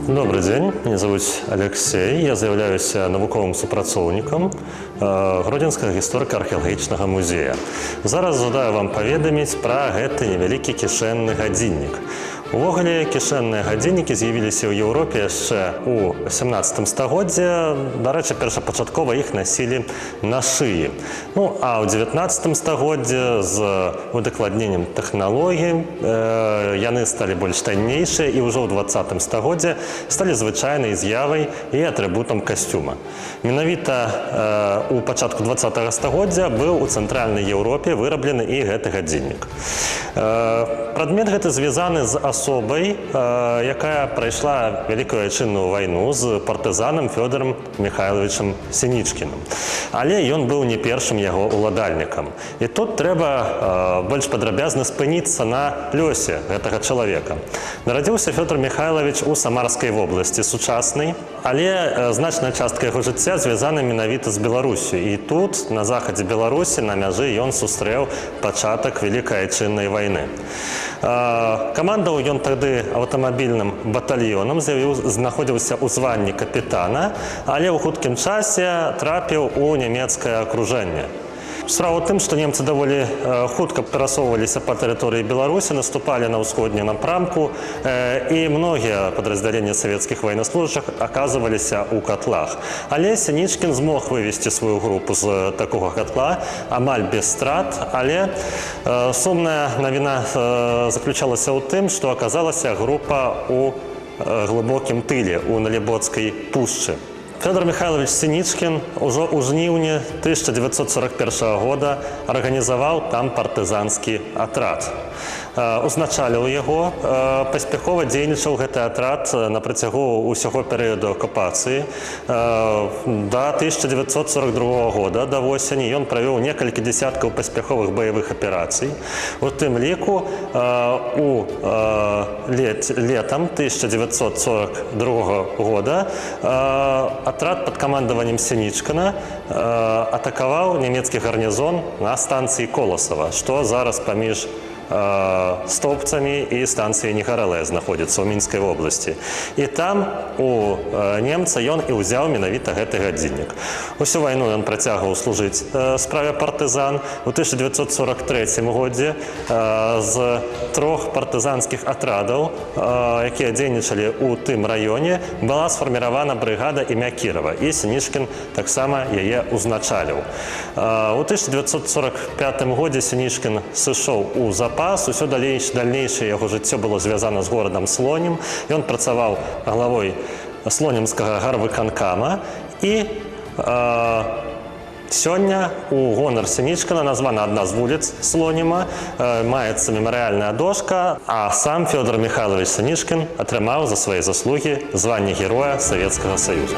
Добрый день, меня зовут Алексей, я з'являюсь навуковым супрацоўнікам Гродзенскага гісторыка-археалагічнага музея. Зараз жадаю вам паведаміць пра гэты невялікі кішэнны гадзіннік. Увогуле, кішэнныя гадзіннікі з'явіліся ў Еўропе яшчэ ў 17 стагоддзі. Дарэчы, першапачаткова іх насілі на шыі. Ну, а ў 19 стагоддзі з удакладненнем тэхналогій яны сталі больш таннейшыя і ўжо ў 20 стагоддзі сталі звычайнай з'явай і атрыбутам касцюма. Менавіта у пачатку 20 стагоддзя быў у цэнтральнай Еўропе выраблены і гэты гадзіннік. Прадмет гэты звязаны з асобай, якая прайшла Вялікую Айчынную вайну з партызанам Фёдорам Михайловичам Сінічкіным. Але ён быў не першым яго уладальнікам. І тут трэба больш падрабязна спыніцца на лёсе гэтага чалавека. Нарадзіўся Фёдор Михайлович у Самарскай вобласці сучаснай, але значная частка яго жыцця звязана менавіта з Беларусю. І тут, на захадзе Беларусі, на мяжы ён сустрэў пачатак Вялікай Айчыннай вайны. Камандаваў ён тады аўтамабільным батальёнам, знаходзіўся ў званні капітана, але ў хуткім часе трапіў у нямецкае акружэнне. Справа ў тым, што немцы даволі хутка перасоўваліся па тэрыторыі Беларусі, наступалі на ўсходнім напрамку, і многія падраздзяленні савецкіх ваеннаслужачых аказваліся ў катлах. Але Сінічкін змог вывесці сваю групу з такога катла амаль без страт, але сумная навіна заключалася ў тым, што аказалася група ў глыбокім тыле, у Налібоцкай пушчы. Фёдор Михайлович Сінічкін ужо ў жніўні 1941 года арганізаваў там партызанскі атрад. Узначаліў яго, паспяхова дзейнічаў гэты атрад на працягу ўсяго перыяду акупацыі. Да 1942 года, да восені, ён правёў некалькі дзесяткаў паспяховых баявых аперацый. У тым ліку, летам 1942 года атрад пад камандаваннем Сінічкіна атакаваў нямецкі гарнізон на станцыі Коласава, што зараз паміж Стопцамі і станцыяй Негарэлая знаходзіцца ў Мінскай вобласці. І там у немца ён і ўзяў менавіта гэты гадзіннік. Усю вайну ён працягваў служыць справе партызан. У 1943 годзе з 3 партызанскіх атрадаў, якія дзейнічалі ў тым раёне, была сфарміравана брыгада імя Кірава, і Сінічкін таксама яе узначаліў. У 1945 годзе Сінічкін сышоў у запас. Усё дальнейшае яго жыццё было звязана з горадам Слонім. Ён працаваў главой слонімскага гарвыканкама. І сёння у гонар Сінічкіна названа адна з вуліц Слоніма, маецца мемарыяльная дошка, а сам Фёдор Михайлович Сінічкін атрымаў за свае заслугі званне Героя Савецкага Саюза.